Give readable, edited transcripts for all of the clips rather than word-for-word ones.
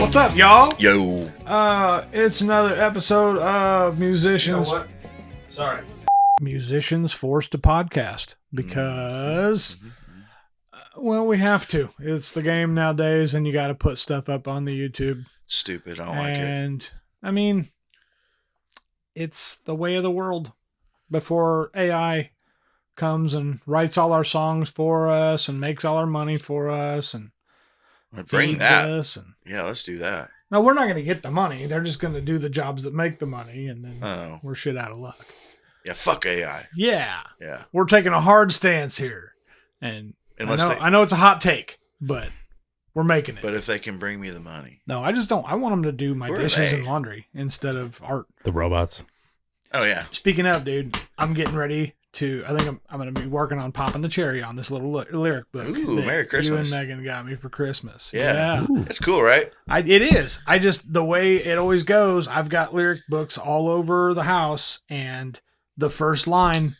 What's up, y'all? Yo. It's another episode of Musicians. You know what? Sorry. Musicians Forced to Podcast because, well, we have to. It's the game nowadays, and you got to put stuff up on the YouTube. Stupid. I don't like it. And, I mean, it's the way of the world. Before AI comes and writes all our songs for us and makes all our money for us and Bring feeds that. us. And, Yeah, let's do that. no, we're not going to get the money. They're just going to do the jobs that make the money, and then Oh. we're shit out of luck. Yeah, fuck AI. Yeah. Yeah. We're taking a hard stance here. And I know it's a hot take, but we're making it. But if they can bring me the money. No, I just don't. I want them to do my Who are dishes they? and laundry instead of art. The robots. Oh, yeah. Speaking of, dude, I'm getting ready to, I think I'm going to be working on popping the cherry on this little lyric book. Ooh, that Merry Christmas. You and Megan got me for Christmas. Yeah. It's cool, right? It is. I just, the way it always goes, I've got lyric books all over the house, and the first line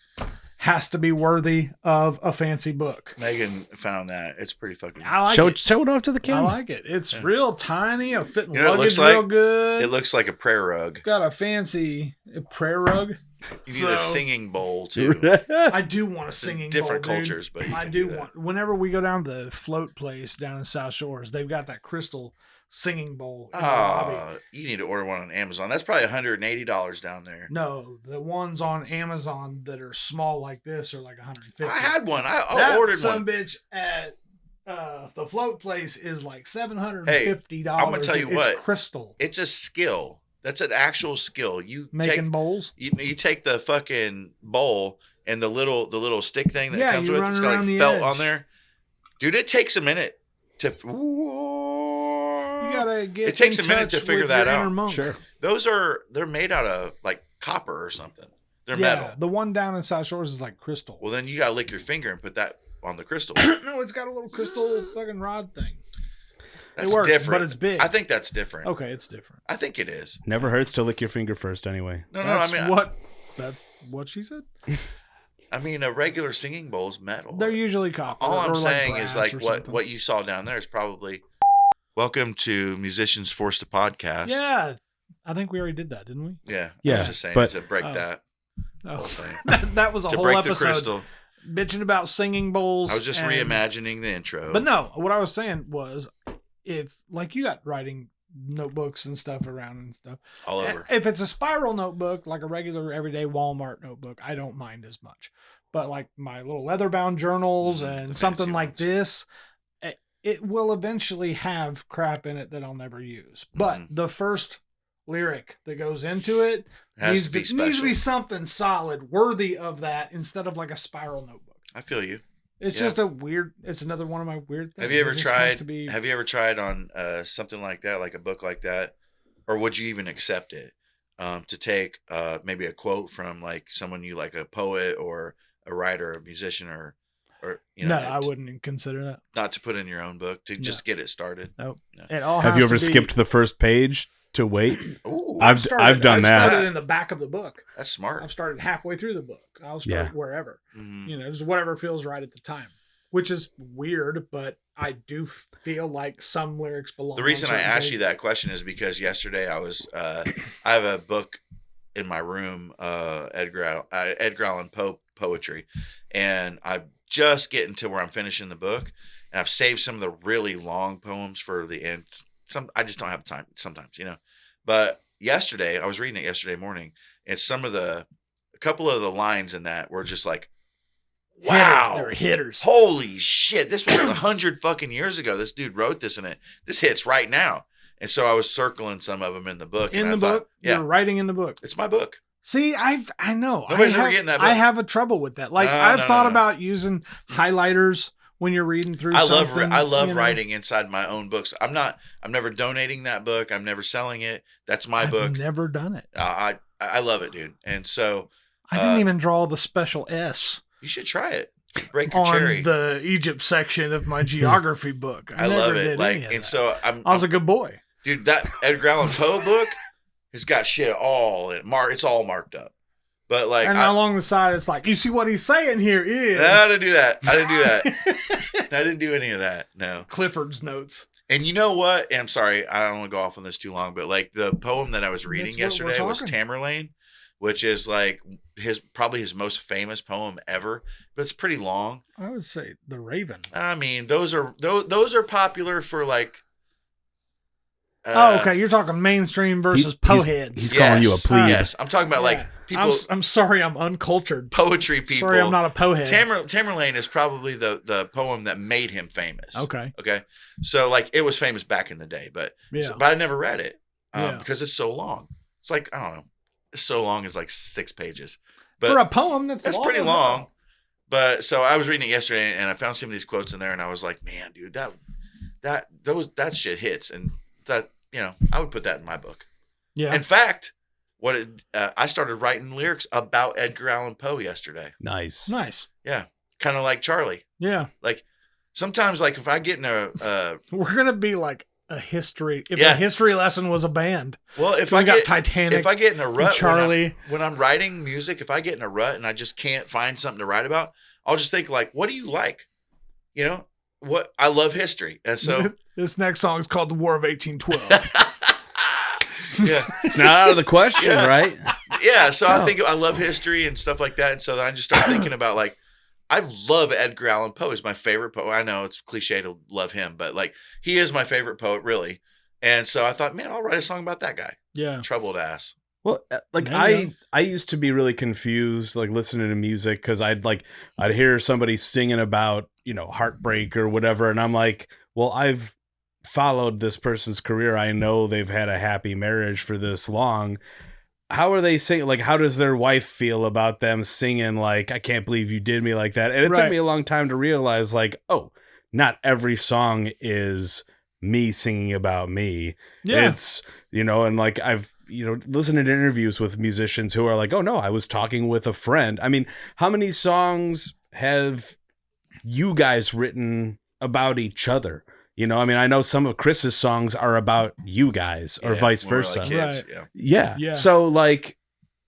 has to be worthy of a fancy book. Megan found that. It's pretty fucking... I like Show it. it off to the I camera. like it. It's real tiny. A fitting You know what it luggage looks like? real good. It looks like a prayer rug. It's got a fancy prayer rug. You need a singing bowl, too. I do want a singing Different bowl, dude. cultures, but you I can do that. want. Whenever we go down to the float place down in South Shores, they've got that crystal singing bowl. In the lobby. Oh, you need to order one on Amazon. That's probably $180 down there. No, the ones on Amazon that are small like this are like 150. I had one. I that ordered some one. bitch at the float place is like $750. I'm gonna tell you It's what. crystal. It's a skill. That's an actual skill. You Making take bowls. you take the fucking bowl and the little stick thing that Yeah, comes you with. run It's got around like the felt edge. on there. Dude, it takes a minute to. You gotta get. It takes in a minute to touch figure with that your out. inner monk. Sure. They're made out of like copper or something. They're Yeah, metal. the one down in South Shores is like crystal. Well, then you gotta lick your finger and put that on the crystal. No, it's got a little crystal fucking rod thing. That's works, different. but it's big. I think that's different. Okay, it's different. I think it is. Never hurts to lick your finger first, anyway. No, That's I mean, that's what she said. I mean, a regular singing bowl is metal. They're usually copper. All or I'm saying like is brass like or something. what you saw down there is probably. Welcome to Musicians Forced to Podcast. Yeah, I think we already did that, didn't we? Yeah. I Yeah, was just saying but- to break Oh. that Oh, whole thing. that was a To whole break episode the crystal. bitching about singing bowls. I was just and- reimagining the intro. But no, what I was saying was, if like you got writing notebooks and stuff around and stuff. All over. If it's a spiral notebook, like a regular everyday Walmart notebook, I don't mind as much. But like my little leather bound journals Mhm, and the something fancy like ones. this, it will eventually have crap in it that I'll never use. But Mhm. the first lyric that goes into it Has to be needs to be special. something solid, worthy of that, instead of like a spiral notebook. I feel you. It's Yeah. just a weird. It's another one of my weird things. Have you ever It just has tried? to be- Have you ever tried on something like that, like a book like that, or would you even accept it? To take maybe a quote from like someone you like, a poet or a writer, a musician, or you know, No, I wouldn't even consider that. not to put in your own book to No. just get it started. Nope. No. It all Have has you ever to be- skipped the first page to wait? Ooh, I've done I've that. started in the back of the book. that's smart. I've started halfway through the book. I'll start Yeah. wherever. Mhm. You know, just whatever feels right at the time. Which is weird, but I do feel like some lyrics belong. The reason on I certain asked you pages. that question is because yesterday I was I have a book in my room, Edgar Allan Poe poetry, and I'm just getting to where I'm finishing the book, and I've saved some of the really long poems for the end. Some I just don't have the time sometimes, you know. But yesterday I was reading it yesterday morning, and a couple of the lines in that were just like, wow. They're hitters. Holy shit, this was 100 fucking years ago. This dude wrote this in it. This hits right now. And so I was circling some of them in the book. In and the I thought, book, yeah, you're writing in the book. it's my book. See, I know. Nobody's I ever have, getting that I book. have a trouble with that. Like No, I've no, thought no. about using highlighters when you're reading through. I love something, you know? writing. writing inside my own books. I'm never donating that book. I'm never selling it. That's my I've book. never done it. I love it, dude. And so I didn't even draw the special S you should try it. Break your on cherry. the Egypt section of my geography book. I never love did it. any Like, of and that. so I was a good boy. dude, that Edgar Allan Poe book has got shit all in it's all marked up. But like, And along the side, it's like, you see what he's saying here is I didn't do that. I didn't do that. I didn't do any of that. No. Clifford's notes. And you know what? And I'm sorry, I don't want to go off on this too long, but like the poem that I was reading That's what we're yesterday was talking. Tamerlane, which is like probably his most famous poem ever, but it's pretty long. I would say The Raven. I mean, those are popular for like. Okay, you're talking mainstream versus poheads. He's calling you a plebe. Yes, I'm talking about like people. I'm sorry, I'm uncultured. Poetry people. Sorry, I'm not a pohead. Tamerlane is probably the poem that made him famous. Okay. So like it was famous back in the day, but I never read it because it's so long. It's like I don't know, it's so long. It's like 6 pages. But for a poem, that's pretty long. But so I was reading it yesterday and I found some of these quotes in there and I was like, man, dude, that shit hits and that I would put that in my book. Yeah. In fact, I started writing lyrics about Edgar Allan Poe yesterday. Nice. Yeah, kind of like Charlie. Yeah. Like sometimes, like if I get in we're gonna be like a history. If a history lesson was a band. Well, if I got Titanic, if I get in a rut, Charlie, when I'm writing music, if I get in a rut and I just can't find something to write about, I'll just think like, what do you like? What I love history, and so this next song is called "The War of 1812." Yeah, it's not out of the question, right? Yeah, so I think I love history and stuff like that, and so then I just start thinking about like I love Edgar Allan Poe. He's my favorite poet. I know it's cliche to love him, but like he is my favorite poet, really. And so I thought, man, I'll write a song about that guy. Yeah, troubled ass. Well, like I used to be really confused, like listening to music because I'd hear somebody singing about heartbreak or whatever, and I'm like, well, I've followed this person's career. I know they've had a happy marriage for this long. How are they singing? Like, how does their wife feel about them singing like, I can't believe you did me like that? And it took me a long time to realize like, oh, not every song is me singing about me. Yeah. It's, and like I've, listening to interviews with musicians who are like, oh no, I was talking with a friend. I mean, how many songs have you guys written about each other? I mean, I know some of Chris's songs are about you guys or vice versa. Like kids, right. Yeah. So like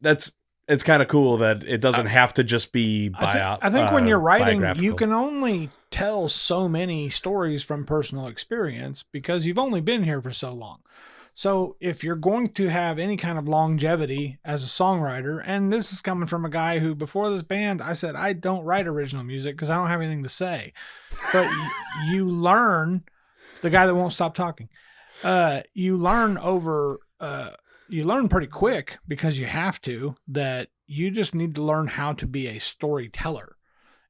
it's kind of cool that it doesn't have to just be I think when you're writing, you can only tell so many stories from personal experience because you've only been here for so long. So if you're going to have any kind of longevity as a songwriter, and this is coming from a guy who before this band, I said, I don't write original music because I don't have anything to say. But you learn, the guy that won't stop talking, you learn pretty quick because you have to, that you just need to learn how to be a storyteller.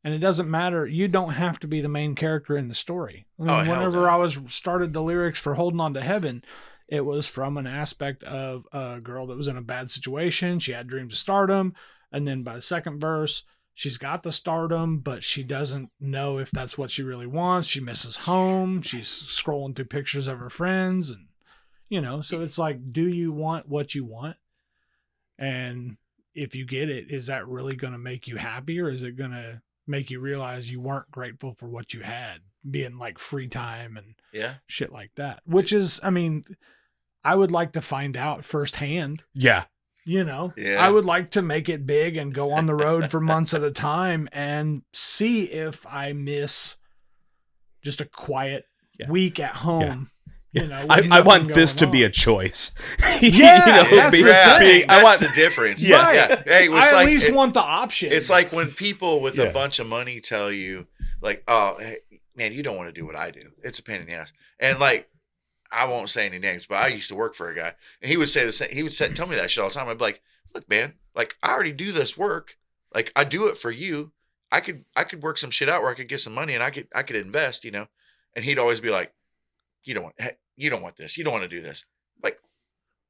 And it doesn't matter. You don't have to be the main character in the story. I mean, whenever I started the lyrics for Holding On to Heaven, it was from an aspect of a girl that was in a bad situation. She had dreams of stardom. And then by the second verse, she's got the stardom, but she doesn't know if that's what she really wants. She misses home. She's scrolling through pictures of her friends. And, so it's like, do you want what you want? And if you get it, is that really going to make you happy, or is it going to make you realize you weren't grateful for what you had, being like free time and shit like that? Which is, I mean, I would like to find out firsthand. Yeah. I would like to make it big and go on the road for months at a time and see if I miss just a quiet week at home. I want this to be a choice. That's the thing. That's the difference. Yeah. Right. Hey, I at least want the option. It's like when people with a bunch of money tell you, like, oh, hey, man, you don't want to do what I do. It's a pain in the ass. And like, I won't say any names, but I used to work for a guy, and he would say the same. He would tell me that shit all the time. I'd be like, look, man, like I already do this work. Like I do it for you. I could work some shit out where I could get some money and I could invest, And he'd always be like, you don't want this. You don't want to do this. Like,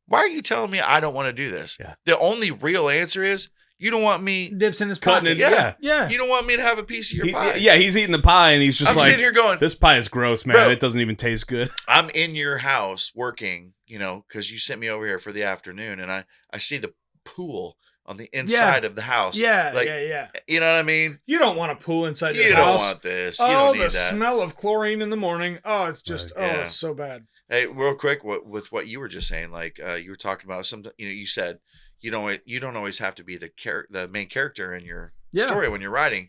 why are you telling me I don't want to do this? Yeah. The only real answer is you don't want me dips in his pocket. Yeah. You don't want me to have a piece of your pie. Yeah, he's eating the pie and he's just I'm sitting here going, this pie is gross, man. Bro, it doesn't even taste good. I'm in your house working, because you sent me over here for the afternoon, and I see the pool on the inside of the house. Yeah, like, yeah. You know what I mean? You don't want a pool inside your house. You don't want this. You don't need that. Smell of chlorine in the morning. Oh, it's just, it's so bad. Hey, real quick, with what you were just saying, like you were talking about you said you don't always have to be the main character in your story when you're writing.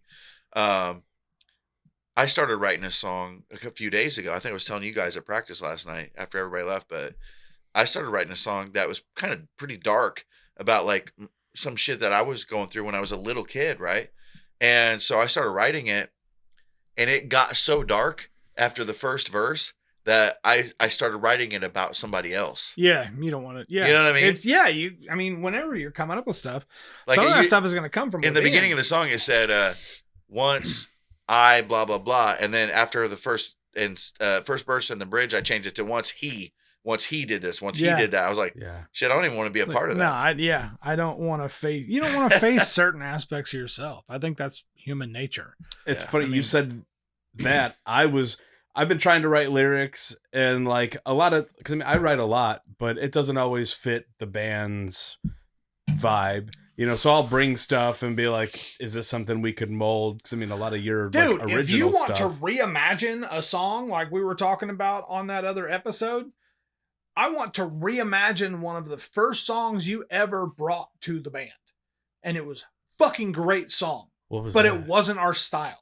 I started writing a song a few days ago. I think I was telling you guys at practice last night after everybody left, but I started writing a song that was kind of pretty dark about like some shit that I was going through when I was a little kid, right? And so I started writing it, and it got so dark after the first verse that I started writing it about somebody else. Yeah, you don't want to. Yeah, you know what I mean. I mean, whenever you're coming up with stuff, like some of that stuff is going to come from in the beginning of the song. It said, "Once I blah blah blah," and then after the first verse in the bridge, I changed it to once he did this, he did that. I was like, shit, I don't even want to be a part of that. I don't want to face. You don't want to face certain aspects of yourself. I think that's human nature. It's funny you said that. I've been trying to write lyrics, and like a lot of, because I write a lot, but it doesn't always fit the band's vibe. You know, so I'll bring stuff and be like, is this something we could mold? Because I mean, a lot of your dude, like, original if you want stuff. to reimagine a song like we were talking about on that other episode, I want to reimagine one of the first songs you ever brought to the band. And it was fucking great song. What was but that? It wasn't our style.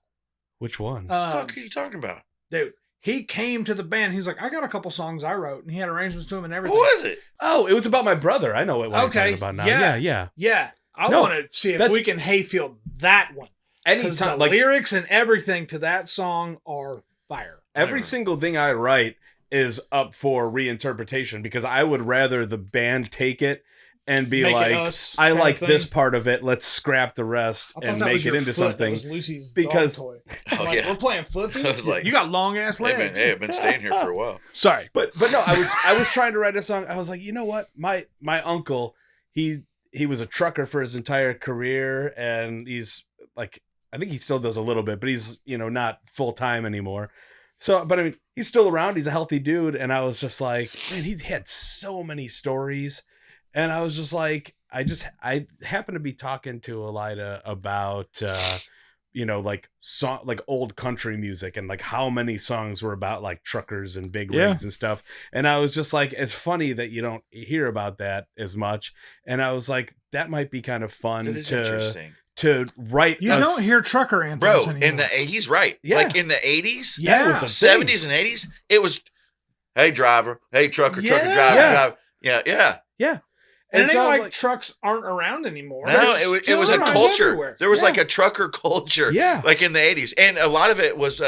Which one? What the fuck are you talking about? Dude, he came to the band. He's like, I got a couple songs I wrote. And he had arrangements to them and everything. What was it? Oh, it was about my brother. I know what you're talking about now. Yeah. I want to see if we can Hayfield that one. Anytime, the lyrics and everything to that song are fire. Every single thing I write is up for reinterpretation, because I would rather the band take it and be like, I like this part of it, let's scrap the rest and make it into something. That was Lucy's because dog toy. We're playing footsie. I was like, you got long ass legs. Hey, I've been staying here for a while. Sorry, but no, I was trying to write a song. I was like, you know what, my uncle, he was a trucker for his entire career, and he's like, I think he still does a little bit, but he's, you know, not full time anymore. So, but I mean, he's still around. He's a healthy dude. And I was just like, man, he's had so many stories. And I was just like, I happened to be talking to Elida about, you know, like old country music, and like how many songs were about like truckers and big rigs and stuff. And I was just like, it's funny that you don't hear about that as much. And I was like, that might be kind of fun interesting to write. You don't hear trucker anthems anymore. In the 80s, right? Yeah. Like in the 80s, it was 70s and 80s, it was, hey driver, hey trucker, driver. Yeah. And it ain't like trucks aren't around anymore. No, it was a culture. Everywhere. There was like a trucker culture, Yeah. like in the 80s. And a lot of it was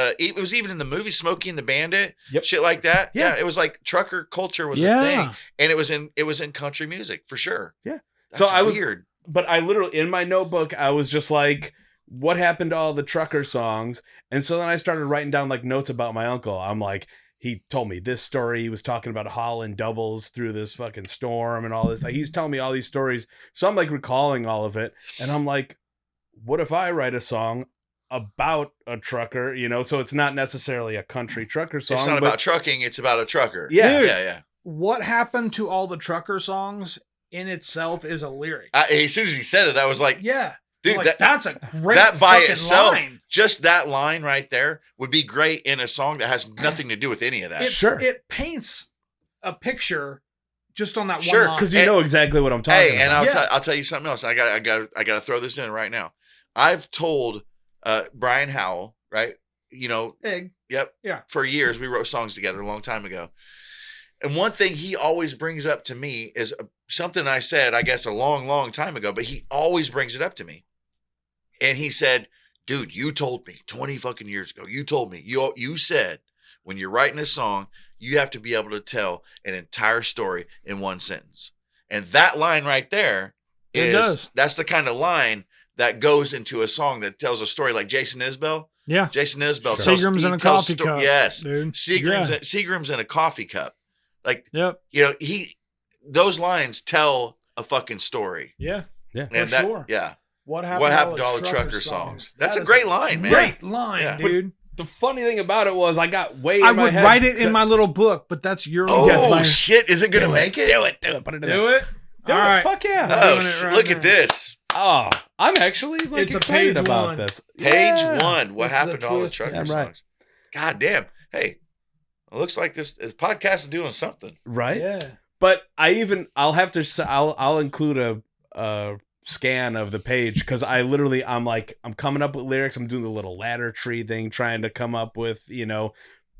even in the movie Smokey and the Bandit, shit like that. Yeah, it was like trucker culture was a thing. And it was in country music for sure. Yeah. That's weird. But I literally, in my notebook, I was just like, what happened to all the trucker songs? And so then I started writing down like notes about my uncle. I'm like, he told me this story. He was talking about hauling doubles through this fucking storm and all this. Like, he's telling me all these stories. So I'm like recalling all of it. And I'm like, what if I write a song about a trucker, you know? So it's not necessarily a country trucker song. It's not about trucking. It's about a trucker. Yeah. Dude, yeah. What happened to all the trucker songs in itself is a lyric. As soon as he said it, I was like, dude, like, that's a great that by itself, line. Just that line right there would be great in a song that has nothing to do with any of that. It paints a picture just on that one line. Because you know exactly what I'm talking about. And I'll tell you something else. I got to throw this in right now. I've told Brian Howell, right? You know, Egg. Yep. Yeah. For years, we wrote songs together a long time ago. And one thing he always brings up to me is something I said, I guess, a long, long time ago, but he always brings it up to me. And he said, dude, you told me 20 fucking years ago, you told me, you said when you're writing a song, you have to be able to tell an entire story in one sentence. And that line right there that's the kind of line that goes into a song that tells a story, like Jason Isbell. Yeah. Jason Isbell tells Seagram's in a coffee cup. Yes. Dude. Seagram's in a coffee cup. Like, you know, those lines tell a fucking story. Yeah. Yeah. And sure. Yeah. What happened to all the trucker songs? That's a great line, man. Great line, dude. But the funny thing about it was I got way I in my would head. write it in my little book, but that's your shit. Is it going to make it? Do it. Put it in Do it? All right. Fuck yeah. Oh, look at this. Oh, I'm actually like it's excited a page about one. this. Page one. What happened to all the trucker songs? Right. God damn. Hey, it looks like this podcast is doing something. Right? Yeah. But I'll include a scan of the page because I'm coming up with lyrics. I'm doing the little ladder tree thing, trying to come up with,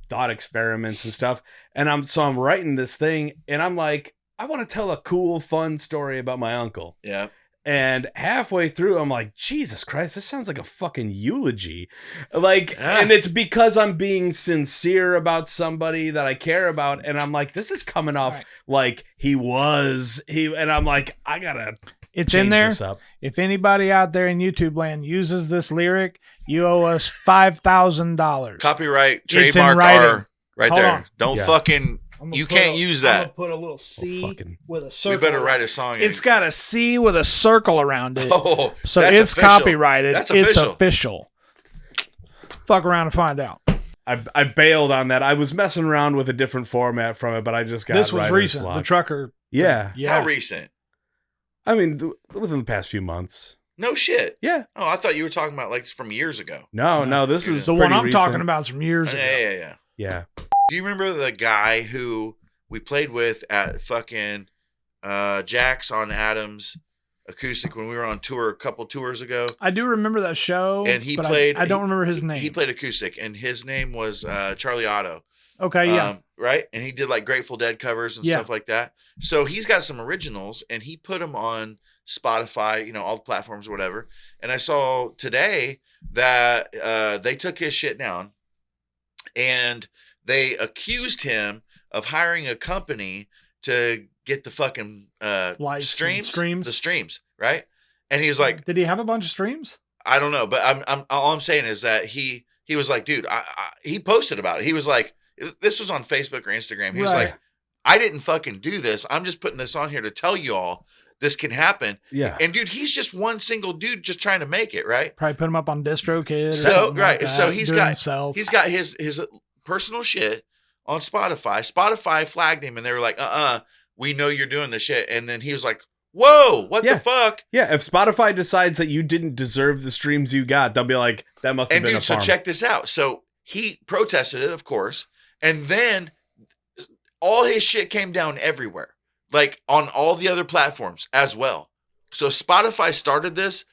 thought experiments and stuff. And I'm writing this thing and I'm like, I want to tell a cool, fun story about my uncle. Yeah. And halfway through, I'm like, Jesus Christ, this sounds like a fucking eulogy. And it's because I'm being sincere about somebody that I care about. And I'm like, this is coming off like and I'm like, I gotta It's in there. If anybody out there in YouTube land uses this lyric, you owe us $5,000. Copyright, trademark R right Hold there. on. Don't fucking... You can't use that. I'm going to put a little C with a circle. We better write a song. It's got a C with a circle around it. Oh, so it's official. Copyrighted. That's official. It's official. Fuck around and find out. I bailed on that. I was messing around with a different format from it, but I just got this was recent. Block. The trucker. Yeah. How recent? I mean, within the past few months. No shit. Yeah. Oh, I thought you were talking about like from years ago. No. This is the one I'm talking about from years ago. Yeah. Do you remember the guy who we played with at fucking Jack's on Adams Acoustic when we were on tour a couple tours ago? I do remember that show. And he played. I don't remember his name. He played acoustic, and his name was Charlie Otto. Okay, yeah. Right? And he did like Grateful Dead covers and stuff like that. So he's got some originals, and he put them on Spotify, all the platforms or whatever. And I saw today that they took his shit down, and they accused him of hiring a company to get the fucking streams, the streams, right? And he's like, did he have a bunch of streams? I don't know, but I'm all I'm saying is that he was like, dude, he posted about it. He was like, this was on Facebook or Instagram. He was like, I didn't fucking do this. I'm just putting this on here to tell you all this can happen. Yeah. And dude, he's just one single dude just trying to make it, right? Probably put him up on DistroKid. So so he's got his personal shit on Spotify. Spotify flagged him and they were like, we know you're doing this shit. And then he was like, whoa, what the fuck? Yeah, if Spotify decides that you didn't deserve the streams you got, they'll be like, that must have been a farm. So check this out. So he protested it, of course. And then all his shit came down everywhere, like on all the other platforms as well. So Spotify started this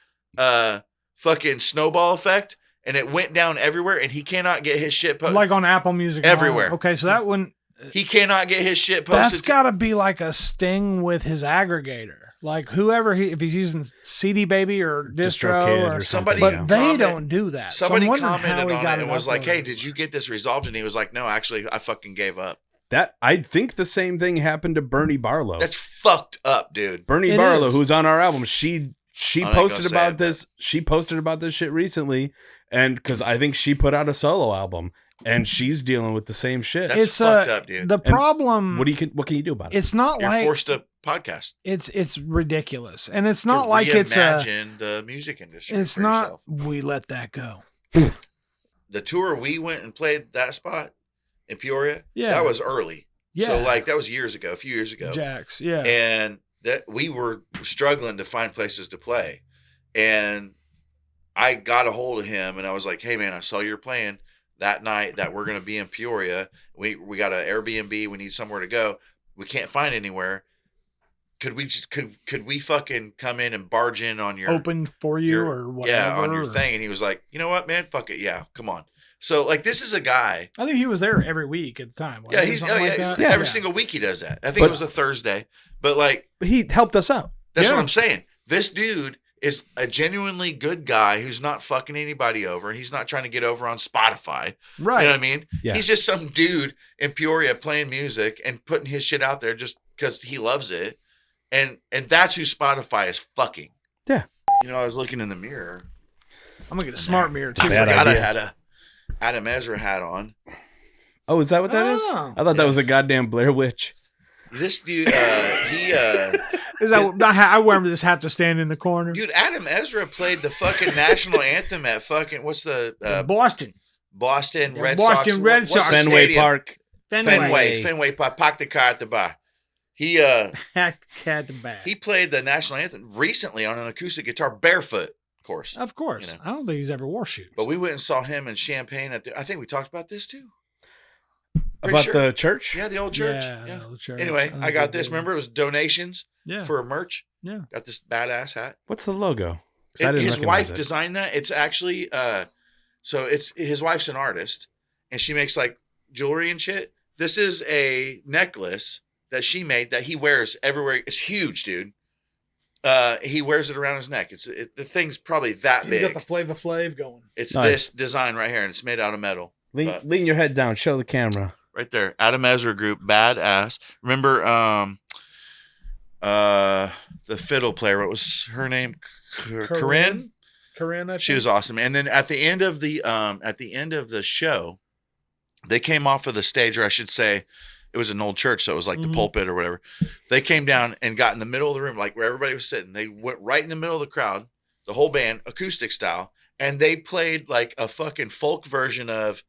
fucking snowball effect. And it went down everywhere, and he cannot get his shit posted. Like on Apple Music. Everywhere. Okay, so that one... He cannot get his shit posted. That's got to be like a sting with his aggregator. Like whoever, if he's using CD Baby or DistroKid or somebody. But they don't do that. Somebody commented on it and was like, hey, did you get this resolved? And he was like, no, actually, I fucking gave up. I think the same thing happened to Bernie Barlow. That's fucked up, dude. Bernie Barlow, who's on our album, she posted about this. She posted about this shit recently. And because I think she put out a solo album and she's dealing with the same shit. That's fucked up, dude. The problem. What can you do about it? It's not You're forced to podcast. It's ridiculous, and it's not like it's imagine the music industry. It's not. Yourself. We let that go. The tour we went and played that spot in Peoria. Yeah, that was early. Yeah, so like that was years ago, a few years ago. Jack's. Yeah, and that we were struggling to find places to play, and I got a hold of him and I was like, hey man, I saw you're playing that night that we're going to be in Peoria. We got an Airbnb. We need somewhere to go. We can't find anywhere. Could we fucking come in and barge in on your open for you or whatever? Yeah, on your thing. And he was like, you know what, man? Fuck it. Yeah, come on. So like, this is a guy. I think he was there every week at the time. Yeah, every single week he does that. I think it was a Thursday, but like he helped us out. That's what I'm saying. This dude is a genuinely good guy who's not fucking anybody over, and he's not trying to get over on Spotify. Right. You know what I mean? Yeah. He's just some dude in Peoria playing music and putting his shit out there just because he loves it. And that's who Spotify is fucking. Yeah. I was looking in the mirror. I'm going to get a smart mirror, too. I forgot I had a Adam Ezra hat on. Oh, is that what that is? I thought that was a goddamn Blair Witch. This dude, I wear this hat to stand in the corner. Dude, Adam Ezra played the fucking national anthem at fucking, what's the... Boston Red Sox. Fenway Park. Fenway Park. Park the car at the bar. He played the national anthem recently on an acoustic guitar, barefoot, of course. Of course. I don't think he's ever wore shoes. But we went and saw him in Champaign I think we talked about this too. The church? Yeah, the old church. Yeah. The old church. Anyway, I got this. Remember, it was donations for merch. Yeah. Got this badass hat. What's the logo? His wife designed that. It's actually so it's his wife's an artist and she makes like jewelry and shit. This is a necklace that she made that he wears everywhere. It's huge, dude. He wears it around his neck. The thing's probably that big. You got the Flava Flav going. It's this design right here, and it's made out of metal. Lean your head down. Show the camera. Right there. Adam Ezra Group, badass. Remember the fiddle player, what was her name? Corinne? Corinne, I think. She was awesome. And then at the end of the show, they came off of the stage, or I should say, it was an old church, so it was like the pulpit or whatever. They came down and got in the middle of the room, like where everybody was sitting. They went right in the middle of the crowd, the whole band, acoustic style, and they played like a fucking folk version of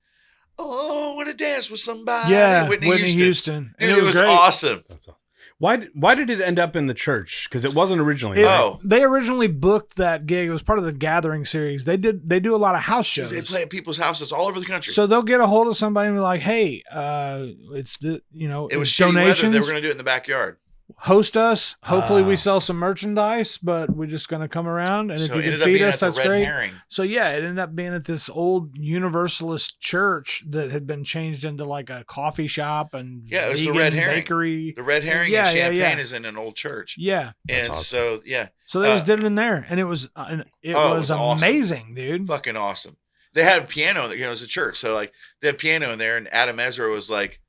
"Oh, I Want to Dance with Somebody." Yeah, Whitney Houston. Dude, it was awesome. That's awesome. Why did it end up in the church? Because it wasn't originally. They originally booked that gig. It was part of the Gathering series. They do a lot of house shows. Dude, they play at people's houses all over the country. So they'll get a hold of somebody and be like, "Hey, it's it was it's shitty donations. weather. They were going to do it in the backyard. Host us. Hopefully, we sell some merchandise, but we're just going to come around. And So if it you ended can up feed being us, at the that's Red great." Herring. So yeah, it ended up being at this old Universalist church that had been changed into like a coffee shop and Yeah, it was the vegan Red Herring. bakery. The Red Herring in Champaign is in an old church. Yeah, and awesome. so yeah, so they just did it in there, and it was was awesome. amazing, dude. Fucking awesome. They had piano. It was a church, so like they had piano in there, and Adam Ezra was like,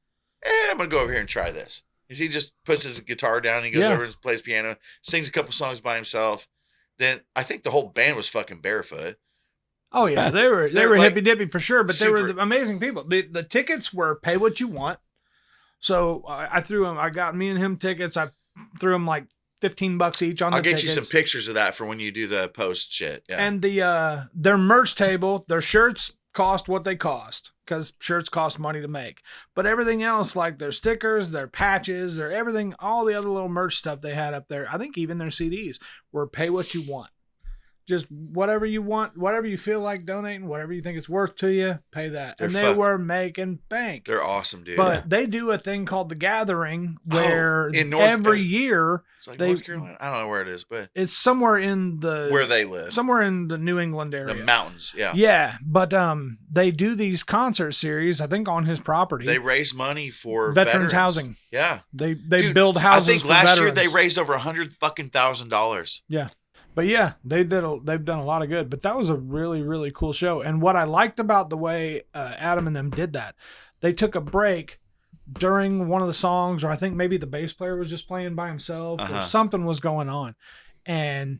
I'm gonna go over here and try this. He just puts his guitar down, and he goes over and plays piano, sings a couple songs by himself. Then I think the whole band was fucking barefoot. Oh yeah, they were like hippy dippy for sure, but they were amazing people. The tickets were pay what you want. So I threw him. I got me and him tickets. I threw him like $15 each on the tickets. I'll get you some pictures of that for when you do the post shit. Yeah. And their merch table, their shirts cost what they cost because shirts cost money to make. But everything else, like their stickers, their patches, their everything, all the other little merch stuff they had up there, I think even their CDs were pay what you want. Just whatever you want, whatever you feel like donating, whatever you think it's worth to you, pay that. And they were making bank. They're awesome, dude. But they do a thing called the Gathering where every year it's like North Carolina. I don't know where it is, but it's somewhere in the where they live, somewhere in the New England area, the mountains. Yeah, yeah. But they do these concert series. I think on his property. They raise money for veterans housing. Yeah, they build houses. I think for last veterans. year they raised over $100,000. Yeah. But yeah, they've done a lot of good. But that was a really, really cool show. And what I liked about the way Adam and them did that, they took a break during one of the songs, or I think maybe the bass player was just playing by himself, or something was going on. And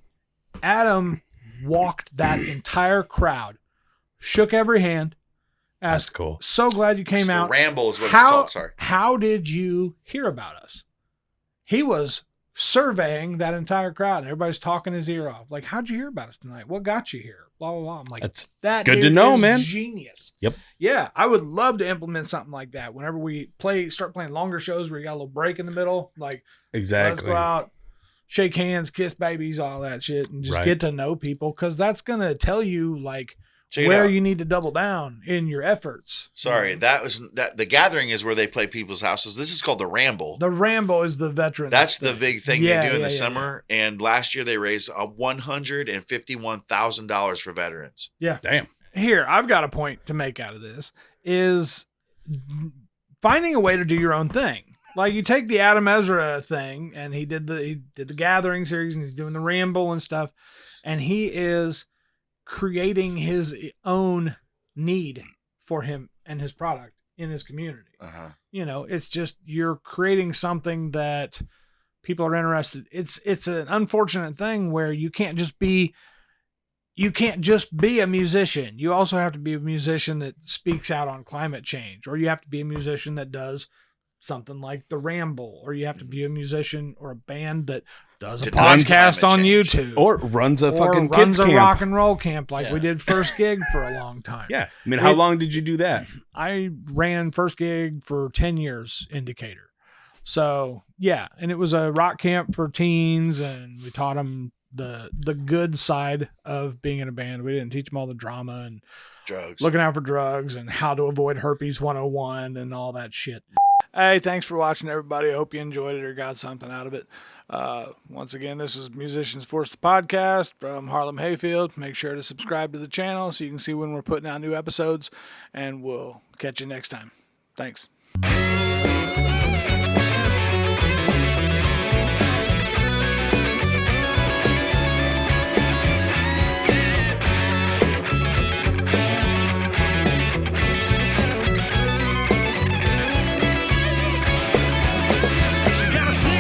Adam walked that entire crowd, shook every hand, asked, That's cool. "So glad you came out. The ramble is what it's called. Sorry. How did you hear about us?" He was surveying that entire crowd. Everybody's talking his ear off. Like, how'd you hear about us tonight? What got you here? Blah, blah, blah. I'm like, that's good to know, man. Genius. Yep. Yeah. I would love to implement something like that. Whenever we start playing longer shows where you got a little break in the middle, like, exactly. Let's go out, shake hands, kiss babies, all that shit, and just get to know people. Cause that's going to tell you like where you need to double down in your efforts. Sorry, the Gathering is where they play people's houses. This is called the Ramble. The Ramble is the veterans. That's the big thing they do in the summer. Yeah. And last year they raised $151,000 for veterans. Yeah. Damn. Here, I've got a point to make out of this is finding a way to do your own thing. Like you take the Adam Ezra thing and he did the Gathering series and he's doing the Ramble and stuff. And he is creating his own need for him and his product in his community. You know, it's just you're creating something that people are interested. It's an unfortunate thing where you can't just be a musician. You also have to be a musician that speaks out on climate change, or you have to be a musician that does something like the Ramble, or you have to be a musician or a band that does a podcast on YouTube, or runs a fucking runs kids a camp. rock and roll camp like we did First Gig for a long time. Yeah, I mean, how long did you do that? I ran First Gig for 10 years in Decatur. So yeah, and it was a rock camp for teens, and we taught them the good side of being in a band. We didn't teach them all the drama and drugs, looking out for drugs, and how to avoid herpes 101 and all that shit. Hey, thanks for watching, everybody. I hope you enjoyed it or got something out of it. Once again, this is Musicians Force the Podcast from Harlem, Hayfield. Make sure to subscribe to the channel so you can see when we're putting out new episodes, and we'll catch you next time. Thanks.